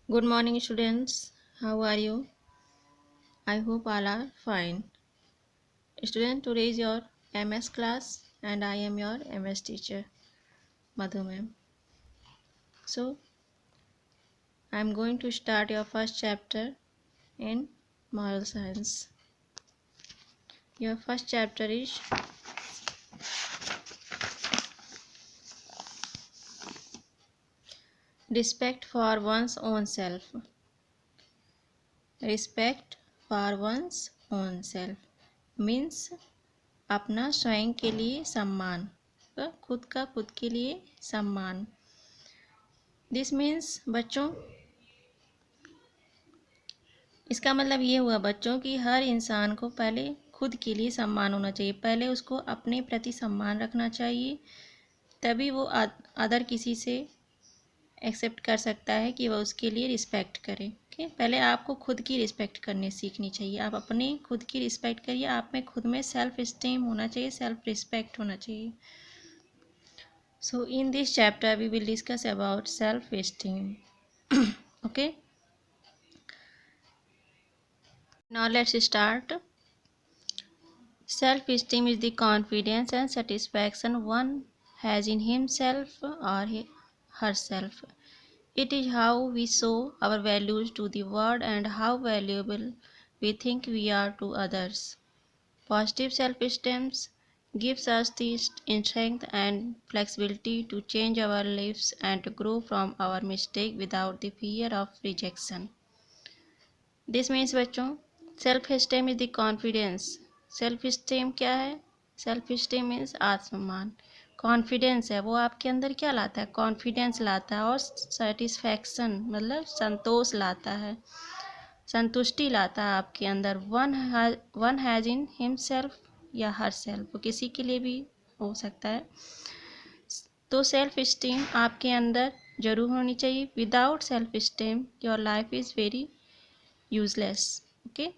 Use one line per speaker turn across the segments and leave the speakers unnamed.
Good morning, students. How are you? I hope all are fine. Student, today is your MS class and I am your MS teacher, Madhu ma'am. So, I am going to start your first chapter in moral science. Your first chapter is respect for one's own self. Respect for one's own self means अपना स्वयं के लिए सम्मान, खुद का खुद के लिए सम्मान. दिस मीन्स बच्चों, इसका मतलब ये हुआ बच्चों कि हर इंसान को पहले खुद के लिए सम्मान होना चाहिए. पहले उसको अपने प्रति सम्मान रखना चाहिए, तभी वो अदर किसी से एक्सेप्ट कर सकता है कि वह उसके लिए रिस्पेक्ट करे. ओके, पहले आपको खुद की रिस्पेक्ट करने सीखनी चाहिए. आप अपने खुद की रिस्पेक्ट करिए. आप में खुद में सेल्फ एस्टीम होना चाहिए, सेल्फ रिस्पेक्ट होना चाहिए. So in this chapter we will discuss about self-esteem. Okay, now let's start. Self-esteem is the confidence and satisfaction one has in himself or herself. It is how we show our values to the world and how valuable we think we are to others. Positive self-esteem gives us the strength and flexibility to change our lives and to grow from our mistake without the fear of rejection. This means बच्चों, self esteem is the confidence. Self esteem क्या है? Self esteem means आत्मसम्मान. Confidence है वो आपके अंदर क्या लाता है? कॉन्फिडेंस लाता है. और सेटिस्फैक्शन मतलब संतोष लाता है, संतुष्टि लाता है आपके अंदर. वन हैज़ इन हिमसेल्फ या हर सेल्फ, किसी के लिए भी हो सकता है. तो सेल्फ एस्टीम आपके अंदर जरूर होनी चाहिए. Without self esteem your life is very useless. Okay,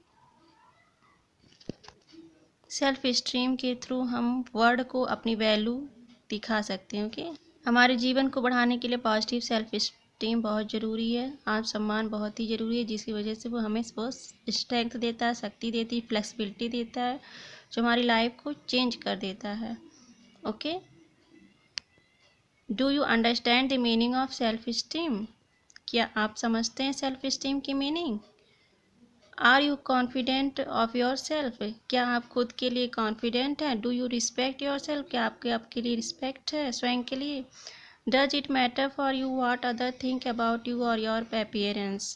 self esteem के थ्रू हम वर्ड को अपनी वैल्यू दिखा सकते हैं. ओके, हमारे जीवन को बढ़ाने के लिए पॉजिटिव सेल्फ एस्टीम बहुत ज़रूरी है. आत्मसम्मान बहुत ही ज़रूरी है, जिसकी वजह से वो हमें बहुत स्ट्रेंथ देता है, शक्ति देती है, फ्लेक्सिबिलिटी देता है, जो हमारी लाइफ को चेंज कर देता है. Okay, do you understand the meaning of self esteem? क्या आप समझते हैं सेल्फ एस्टीम की meaning? Are you confident of yourself? क्या आप खुद के लिए कॉन्फिडेंट हैं? Do you respect yourself? क्या आपके लिए रिस्पेक्ट है स्वयं के लिए? Does it matter for you what other think about you और योर अपीयरेंस?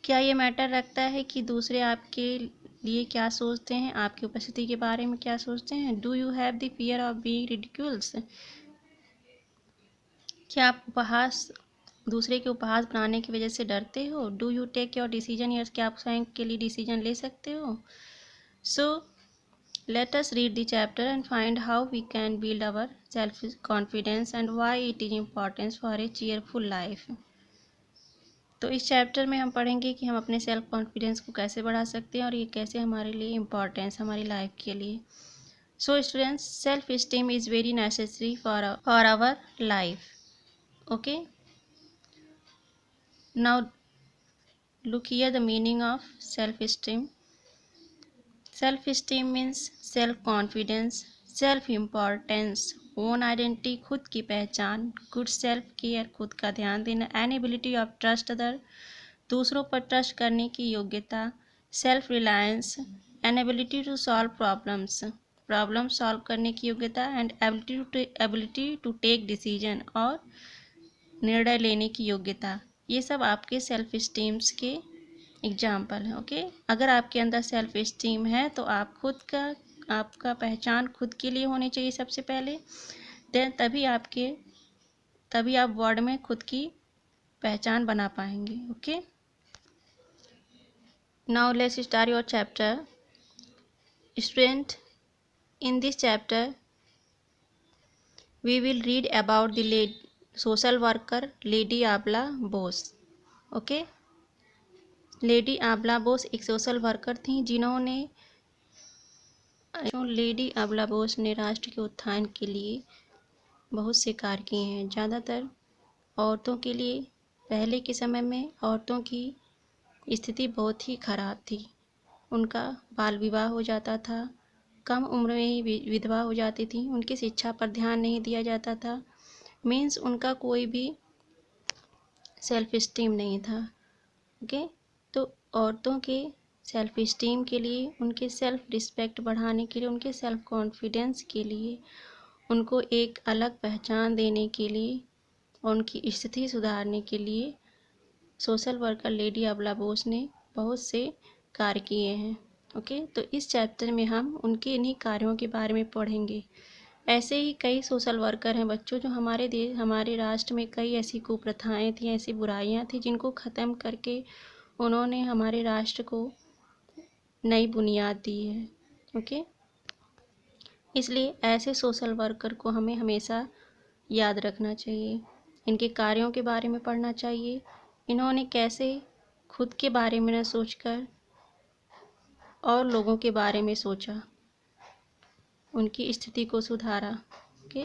क्या ये मैटर रखता है कि दूसरे आपके लिए क्या सोचते हैं, आपकी उपस्थिति के बारे में क्या सोचते हैं? Do you have the fear of being ridicules? क्या आप उपहास, दूसरे के उपहास बनाने की वजह से डरते हो? Do you take your decision yes? क्या आप स्वयं के लिए डिसीजन ले सकते हो? सो let us read the chapter and find how we can build our self confidence and why it is important for a cheerful life. तो इस चैप्टर में हम पढ़ेंगे कि हम अपने सेल्फ कॉन्फिडेंस को कैसे बढ़ा सकते हैं और ये कैसे हमारे लिए इम्पॉर्टेंस हमारी लाइफ के लिए. So students, self esteem is very necessary for our life. Okay, now look here the meaning of self esteem. Self esteem means self confidence, self importance, own identity, खुद की पहचान, good self care, खुद का ध्यान देना, an ability of trust other, दूसरों पर trust करने की योग्यता, self reliance, an ability to solve problems, problem solve करने की योग्यता, and ability to take decision, और निर्णय लेने की योग्यता. ये सब आपके सेल्फ एस्टीम्स के एग्जाम्पल है. ओके, अगर आपके अंदर सेल्फ एस्टीम है तो आप खुद का, आपका पहचान खुद के लिए होनी चाहिए सबसे पहले. देन तभी आप वर्ड में खुद की पहचान बना पाएंगे. Okay, now let's start your chapter. Student, in this chapter we will read about the social worker lady Abala Bose. Okay, lady Abala Bose एक सोशल वर्कर थी जिन्होंने लेडी आबला बोस ने राष्ट्र के उत्थान के लिए बहुत से कार्य किए हैं. ज़्यादातर औरतों के लिए पहले के समय में औरतों की स्थिति बहुत ही खराब थी। उनका बाल विवाह हो जाता था, कम उम्र में ही विधवा हो जाती थी, उनकी शिक्षा पर ध्यान नहीं दिया जाता था, मीन्स उनका कोई भी सेल्फ इस्टीम नहीं था। ओके, तो औरतों के सेल्फ इस्टीम के लिए, उनके सेल्फ रिस्पेक्ट बढ़ाने के लिए, उनके सेल्फ कॉन्फिडेंस के लिए, उनको एक अलग पहचान देने के लिए, उनकी स्थिति सुधारने के लिए social worker lady Abala Bose ने बहुत से कार्य किए हैं। ओके, तो इस चैप्टर में हम उनके इन्हीं कार्यों के बारे में पढ़ेंगे। ऐसे ही कई सोशल वर्कर हैं बच्चों, जो हमारे राष्ट्र में कई ऐसी कुप्रथाएं थी, ऐसी बुराइयां थी, जिनको ख़त्म करके उन्होंने हमारे राष्ट्र को नई बुनियाद दी है। ओके, इसलिए ऐसे सोशल वर्कर को हमें हमेशा याद रखना चाहिए, इनके कार्यों के बारे में पढ़ना चाहिए। इन्होंने कैसे खुद के बारे में न सोचकर और लोगों के बारे में सोचा, उनकी स्थिति को सुधारा। Okay,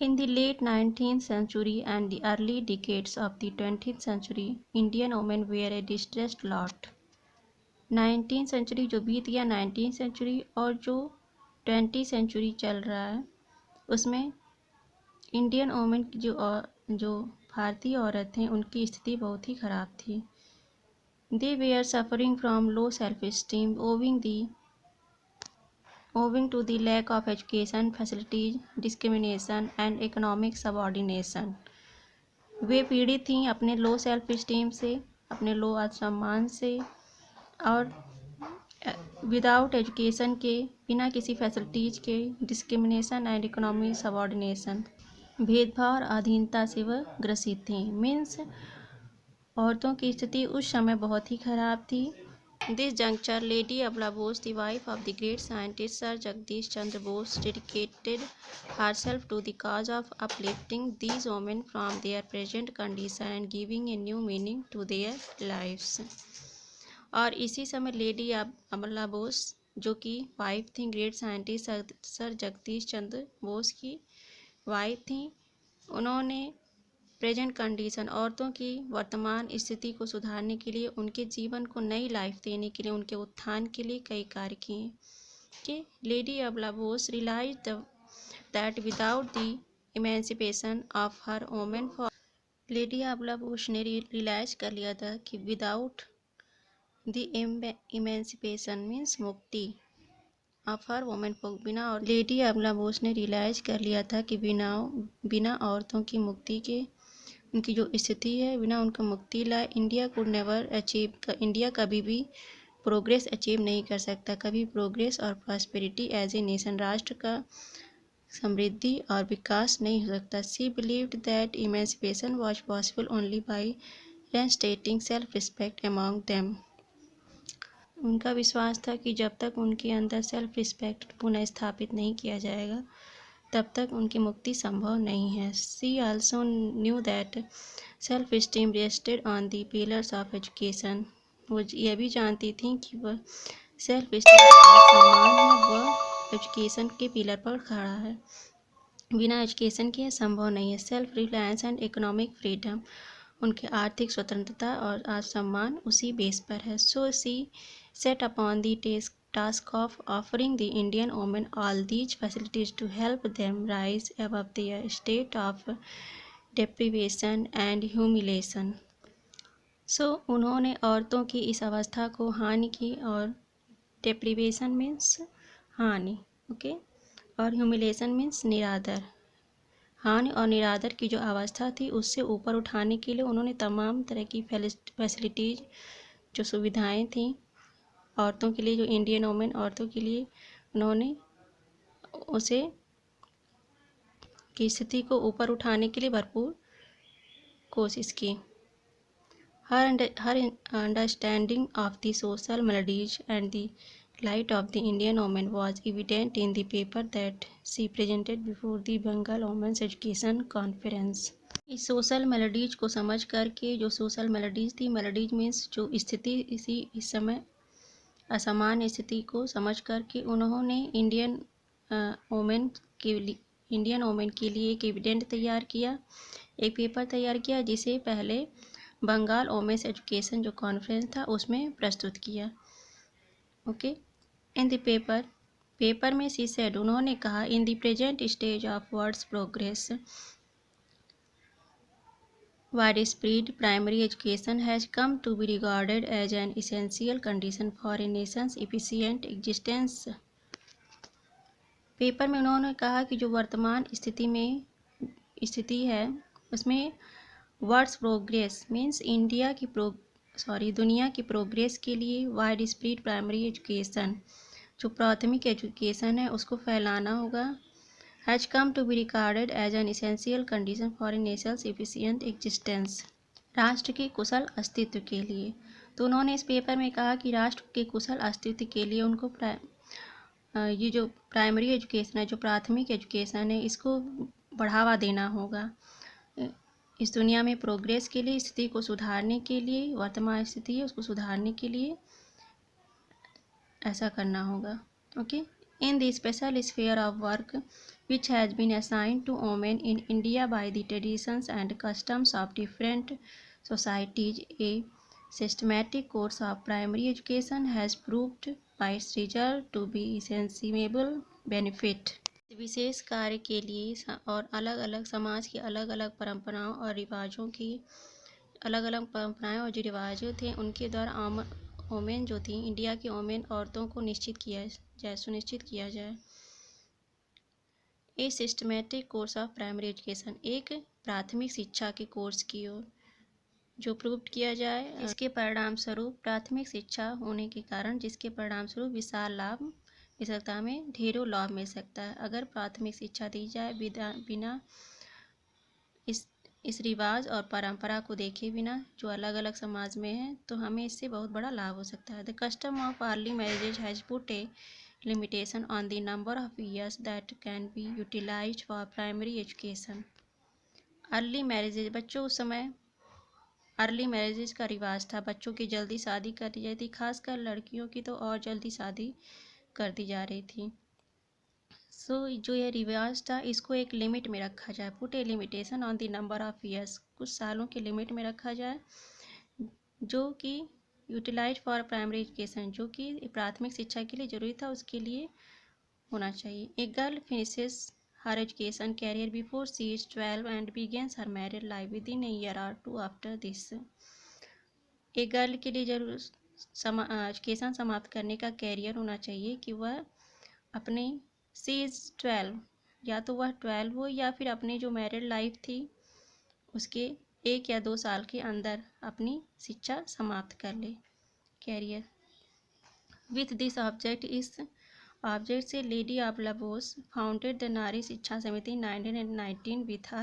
In the late 19th century and the early decades of the 20th century, Indian women were a distressed lot. 19th century जो बीत गया, 19th century और जो 20th century चल रहा है, उसमें इंडियन वुमेन की जो भारतीय औरत हैं, उनकी स्थिति बहुत ही ख़राब थी। They were suffering from low self-esteem owing to the lack of education, facilities, discrimination and economic subordination. वे पीड़ित थीं अपने लो सेल्फ इस्टीम से, अपने लो आत्मसम्मान से, और विदाउट एजुकेशन के, बिना किसी फैसिलिटीज़ के, डिस्क्रिमिनेशन एंड इकोनॉमिक सबॉर्डिनेशन, भेदभाव और अधीनता से वह ग्रसित थीं। मीन्स औरतों की स्थिति उस समय बहुत ही ख़राब थी। This juncture, Lady Abla Bose, the wife of the great scientist Sir Jagdish Chandra Bose, dedicated herself to the cause of uplifting these women from their present condition and giving a new meaning to their lives. और इसी समय lady Abala Bose, जो कि wife थी great scientist sir Jagdish Chandra Bose की wife थी, उन्होंने present condition, औरतों की वर्तमान स्थिति को सुधारने के लिए, उनके जीवन को नई लाइफ देने के लिए, उनके उत्थान के लिए कई कार्य किए कि lady Abala Bose realize that without the emancipation of her women for, lady Abala Bose ने रियलाइज कर लिया था कि विदाउट द इमेंसिपेशन मीन्स मुक्ति ऑफ हर वोमेन फॉर, बिना, और लेडी अबला बोस ने रियलाइज कर लिया था कि बिना औरतों की मुक्ति के, उनकी जो स्थिति है, बिना उनका मुक्ति लाए India could never achieve, India कभी भी प्रोग्रेस अचीव नहीं कर सकता, कभी प्रोग्रेस और प्रॉस्पेरिटी एज ए नेशन, राष्ट्र का समृद्धि और विकास नहीं हो सकता। She believed that emancipation was possible only by reinstating self respect among them. उनका विश्वास था कि जब तक उनके अंदर सेल्फ रिस्पेक्ट पुनः स्थापित नहीं किया जाएगा, तब तक उनकी मुक्ति संभव नहीं है। She also knew that self esteem rested on the pillars of education, वो यह भी जानती थी कि वह सेल्फ इस्टीम वह एजुकेशन के पिलर पर खड़ा है, बिना एजुकेशन के संभव नहीं है। Self reliance and economic freedom, उनके आर्थिक स्वतंत्रता और आत्मसम्मान उसी बेस पर है। So she set upon the task of offering the Indian women all these facilities to help them rise above their state of deprivation and humiliation. So उन्होंने औरतों की इस अवस्था को हानि की, और deprivation means हानि, ओके, और humiliation means निरादर, हानि और निरादर की जो अवस्था थी उससे ऊपर उठाने के लिए उन्होंने तमाम तरह की फैसिलिटीज़, जो सुविधाएं थीं औरतों के लिए, जो इंडियन वुमेन औरतों के लिए, उन्होंने उसे की स्थिति को ऊपर उठाने के लिए भरपूर कोशिश की। Her understanding of the social maladies and the light of the Indian women was evident in the paper that she presented before the Bengal women's education conference. इस सोशल मेलोडीज को समझ करके, जो सोशल मेलोडीज थी, मेलोडीज मीन्स जो स्थिति इस समय असामान्य स्थिति को समझ करके उन्होंने इंडियन वुमेन के लिए एक एविडेंट तैयार किया। एक पेपर तैयार किया जिसे पहले बंगाल वोमेन्स एजुकेशन जो कॉन्फ्रेंस था उसमें प्रस्तुत किया। ओके, इन द पेपर में शी सेड, उन्होंने कहा, in the present stage of words progress widespread primary education has come to be regarded as an essential condition for a nation's efficient existence। Paper में उन्होंने कहा कि जो वर्तमान स्थिति है उसमें वर्ड्स प्रोग्रेस मीन्स दुनिया की प्रोग्रेस के लिए वाइड स्प्रेड प्राइमरी एजुकेशन जो प्राथमिक एजुकेशन है उसको फैलाना होगा। Has come to be regarded as an essential condition for a nations efficient existence, राष्ट्र के कुशल अस्तित्व के लिए। तो उन्होंने इस पेपर में कहा कि राष्ट्र के कुशल अस्तित्व के लिए उनको ये जो प्राइमरी एजुकेशन है, जो प्राथमिक एजुकेशन है, इसको बढ़ावा देना होगा। इस दुनिया में प्रोग्रेस के लिए, स्थिति को सुधारने के लिए, वर्तमान स्थिति है उसको सुधारने के लिए ऐसा करना होगा। Okay, in the special sphere of work which has been assigned to women in India by the traditions and customs of different societies, a systematic course of primary education has proved by its result to be inestimable benefit। विशेष कार्य के लिए और अलग अलग समाज की अलग अलग परंपराओं और रिवाजों की अलग अलग परंपराएं और जो रिवाजों थे उनके द्वारा वोमेन जो थी, इंडिया की वोमेन औरतों को सुनिश्चित किया जाए। A systematic course of primary education, एक प्राथमिक शिक्षा के कोर्स की ओर जो प्रूव किया जाए। इसके परिणाम स्वरूप प्राथमिक शिक्षा होने के कारण जिसके परिणाम स्वरूप विशालता में ढेरों लाभ मिल सकता है। अगर प्राथमिक शिक्षा दी जाए बिना इस रिवाज और परंपरा को देखे बिना जो अलग अलग समाज में है, तो हमें इससे बहुत बड़ा लाभ हो सकता है। The custom of early marriages has put A limitation on the number of years that can be utilized for primary education। Early marriages, बच्चों उस समय अर्ली मैरिजेज का रिवाज था, बच्चों की जल्दी शादी कर दी जाती, खासकर लड़कियों की तो और जल्दी शादी कर दी जा रही थी। जो यह रिवाज था इसको एक लिमिट में रखा जाए। Put A limitation on the number of years, कुछ सालों के लिमिट में रखा जाए जो कि यूटिलाइज फॉर प्राइमरी एजुकेशन, जो कि प्राथमिक शिक्षा के लिए जरूरी था उसके लिए होना चाहिए। A girl finishes her education career before she is 12 and begins her married life within a year और 2 आफ्टर दिस। एक गर्ल के लिए जरूर एजुकेशन समाप्त करने का कैरियर होना चाहिए कि वह अपने शी इज 12, या तो वह 12 हो या फिर अपनी जो मैरिड लाइफ थी उसके 1 या 2 साल के अंदर अपनी शिक्षा समाप्त कर ले कैरियर। विथ दिस ऑब्जेक्ट से लेडी ऑफ लाबोस फाउंडेड द नारी शिक्षा समिति 1919 विथ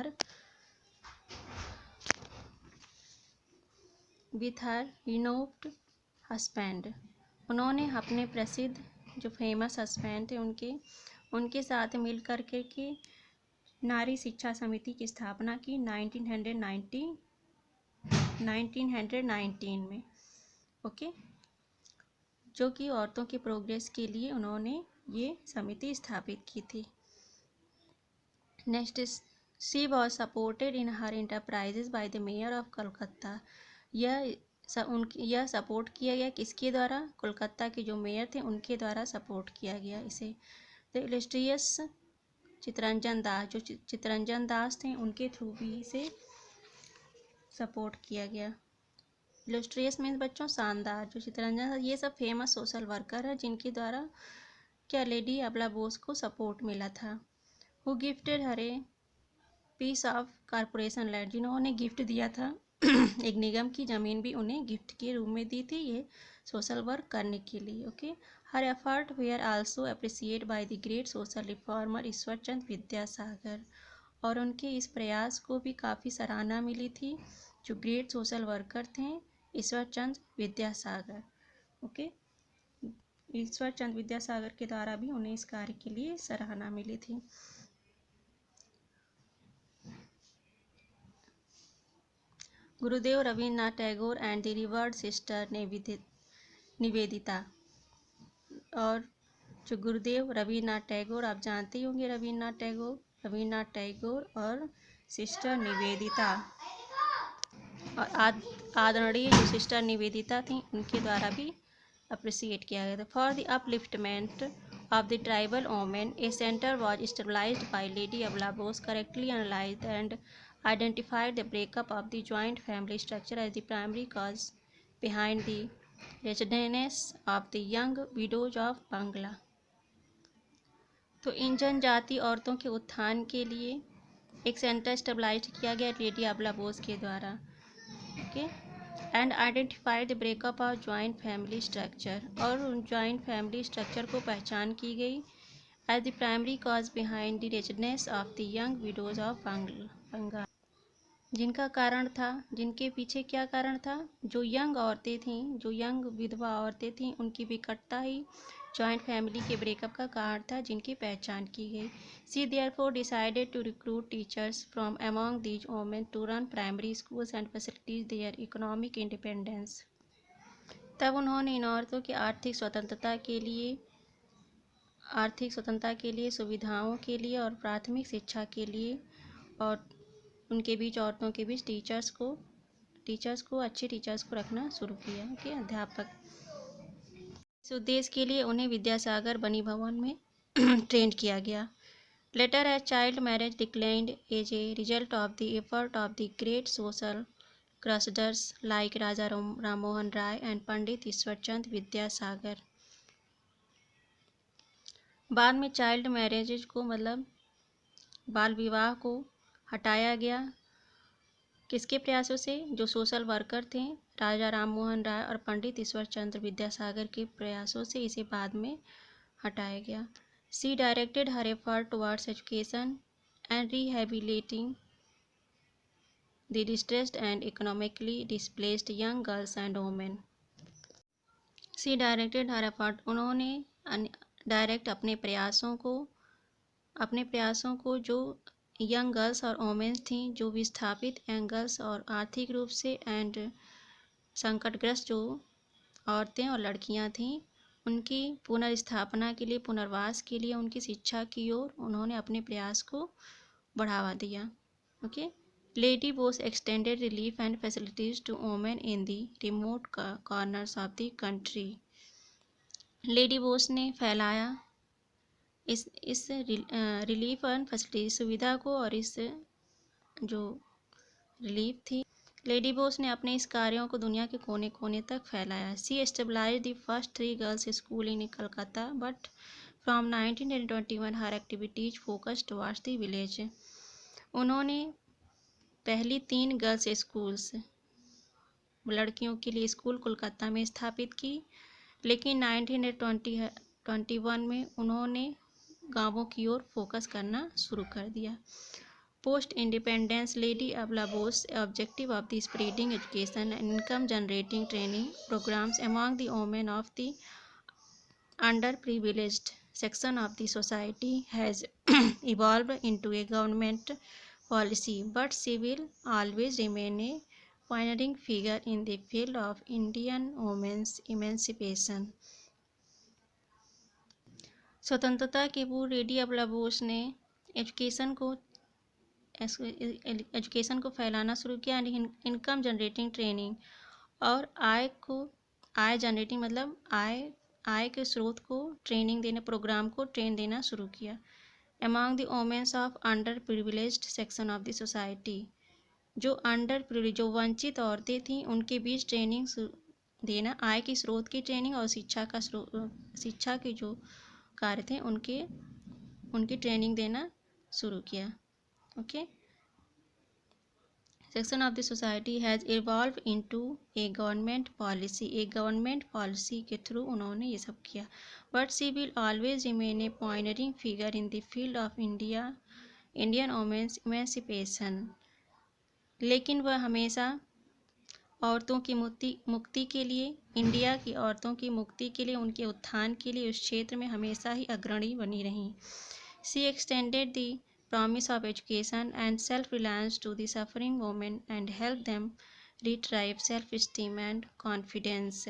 हर रिनोव्ड हस्बैंड। उन्होंने अपने प्रसिद्ध जो फेमस हस्बैंड थे उनके साथ मिल कर के नारी शिक्षा समिति की स्थापना की 1919 में। ओके, जो कि औरतों की प्रोग्रेस के लिए उन्होंने ये समिति स्थापित की थी। Next, she was supported in her enterprises by the mayor of Calcutta. यह सपोर्ट किया गया किसके द्वारा? कोलकाता के जो मेयर थे उनके द्वारा सपोर्ट किया गया इसे। द इलस्ट्रियस चितरंजन दास, जो चितरंजन दास थे उनके थ्रू भी इसे सपोर्ट किया गया। इलस्ट्रियस मीन्स बच्चों शानदार, जो चितरंजन, ये सब फेमस सोशल वर्कर है जिनके द्वारा क्या लेडी अबला बोस को सपोर्ट मिला था। Who gifted her a piece of corporation land, जिन्होंने गिफ्ट दिया था एक निगम की ज़मीन भी उन्हें गिफ्ट के रूप में दी थी ये सोशल वर्क करने के लिए। Okay, her effort where also appreciate by the great social reformer Ishwarchand Vidyasagar, और उनके इस प्रयास को भी काफ़ी सराहना मिली थी जो ग्रेट सोशल वर्कर थे ईश्वरचंद विद्यासागर। ओके, ईश्वरचंद विद्यासागर के द्वारा भी उन्हें इस कार्य के लिए सराहना मिली थी। गुरुदेव Rabindranath Tagore and the revered sister Nivedita, और जो गुरुदेव रवीन्द्रनाथ टैगोर, आप जानते ही होंगे रवीन्द्रनाथ टैगोर और सिस्टर निवेदिता और आदरणीय जो सिस्टर निवेदिता थी उनके द्वारा भी अप्रिसिएट किया गया था। For the upliftment of the tribal women a centre was stabilised by lady Abala Bose correctly analysed and identified the breakup of the joint family structure as the primary cause behind the wretchedness of the young widows of Bangla। तो इन जनजाति औरतों के उत्थान के लिए एक centre stabilise किया गया लेडी अबला बोस के द्वारा, okay, and identified the breakup of joint family structure, और उन जॉइंट फैमिली स्ट्रक्चर को पहचान की गई as the primary cause behind the wretchedness of the young widows of Bengal. जिनका कारण था, जिनके पीछे क्या कारण था, जो यंग औरतें थीं, जो यंग विधवा औरतें थीं, उनकी विकटता ही जॉइंट फैमिली के ब्रेकअप का कारण था, जिनकी पहचान की गई। She therefore decided to recruit teachers from among these women to run primary schools and facilities their economic independence. तब उन्होंने इन औरतों की आर्थिक स्वतंत्रता के लिए, सुविधाओं के लिए और प्राथमिक शिक्षा के लिए, और उनके बीच औरतों के बीच अच्छे टीचर्स को रखना शुरू किया, ओके, अध्यापक। इस उद्देश्य के लिए उन्हें विद्यासागर बनी भवन में ट्रेन किया गया। Later as child marriage declined as a result of the effort of the great social crusaders like Raja Rammohan Roy and Pandit Ishwarchand Vidyasagar. बाद में चाइल्ड मैरिजेज को, मतलब बाल विवाह को हटाया गया। किसके प्रयासों से? जो सोशल वर्कर थे राजा राममोहन राय और पंडित ईश्वरचंद्र विद्यासागर के प्रयासों से इसे बाद में हटाया गया। She directed her effort towards education and rehabilitating the distressed and economically displaced young girls and women. She directed her effort, उन्होंने डायरेक्ट अपने प्रयासों को जो यंग गर्ल्स और वोमेन्स थीं, जो विस्थापित यंग गर्ल्स और आर्थिक रूप से एंड संकटग्रस्त जो औरतें और लड़कियां थीं, उनकी पुनर्स्थापना के लिए, पुनर्वास के लिए, उनकी शिक्षा की ओर उन्होंने अपने प्रयास को बढ़ावा दिया, okay. Lady Bose extended relief and facilities to women in the remote corners of the country. Lady Bose ने फैलाया इस रिलीफ एंड फैसिलिटी सुविधा को, और इस जो रिलीफ थी, लेडी बोस ने अपने इस कार्यों को दुनिया के कोने कोने तक फैलाया। She established the first 3 girls school in Calcutta, but from 1921 her activities focused towards the village. उन्होंने पहली 3 गर्ल्स स्कूल्स, लड़कियों के लिए स्कूल कोलकाता में स्थापित की, लेकिन 1921 में उन्होंने गांवों की ओर फोकस करना शुरू कर दिया। Post independence lady Abala Bose objective of the spreading education and income generating training programmes among the women of the underprivileged section of the society has evolved into a government policy, but she will always remain a pioneering figure in the field of Indian women's emancipation। स्वतंत्रता के पूर्व lady Abala Bose ने education को फैलाना शुरू किया, income generating training, और आय generating मतलब आय के स्रोत को ट्रेनिंग देना, प्रोग्राम को ट्रेन देना शुरू किया। Among the women's of under privileged section of the society, जो वंचित औरतें थीं, उनके बीच ट्रेनिंग देना, आय के स्रोत की ट्रेनिंग और शिक्षा के जो कार्य थे उनकी ट्रेनिंग देना शुरू किया, okay. Section of the society has evolve into a government policy के थ्रू उन्होंने ये सब किया। But she will always remain a pioneering figure in the field of Indian women's emancipation, लेकिन वह हमेशा औरतों की मुक्ति के लिए, इंडिया की औरतों की मुक्ति के लिए, उनके उत्थान के लिए उस क्षेत्र में हमेशा ही अग्रणी बनी रहीं। She extended the promise of education and self reliance to the suffering women and help them retrieve self esteem and confidence.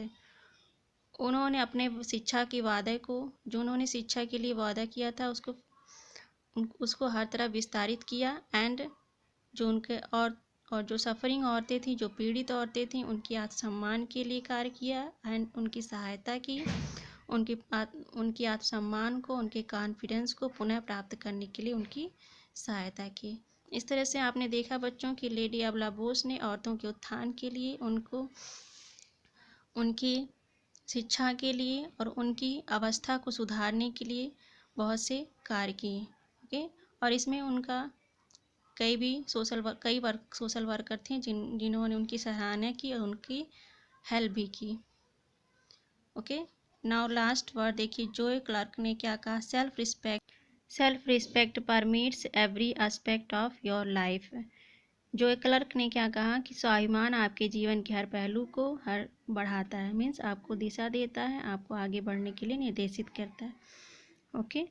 उन्होंने अपने शिक्षा के वादे को, जो उन्होंने शिक्षा के लिए वादा किया था, उसको हर तरह विस्तारित किया एंड जो उनके और जो सफरिंग औरतें थीं, जो पीड़ित औरतें थीं, उनकी आत्मसम्मान के लिए कार्य किया एंड उनकी सहायता की, उनकी आत्मसम्मान को, उनके कॉन्फिडेंस को पुनः प्राप्त करने के लिए उनकी सहायता की। इस तरह से आपने देखा बच्चों कि लेडी अबला बोस ने औरतों के उत्थान के लिए, उनको उनकी शिक्षा के लिए और उनकी अवस्था को सुधारने के लिए बहुत से कार्य किए। ओके, और इसमें उनका कई सोशल वर्कर थे जिन्होंने उनकी सराहना की और उनकी हेल्प भी की। ओके, नाउ लास्ट वर्ड देखिए, जोय क्लार्क ने क्या कहा, self respect permits every aspect of your life. Joy Clark ने क्या कहा कि स्वाभिमान आपके जीवन के हर पहलू को बढ़ाता है, मीन्स आपको दिशा देता है, आपको आगे बढ़ने के लिए निर्देशित करता है। ओके,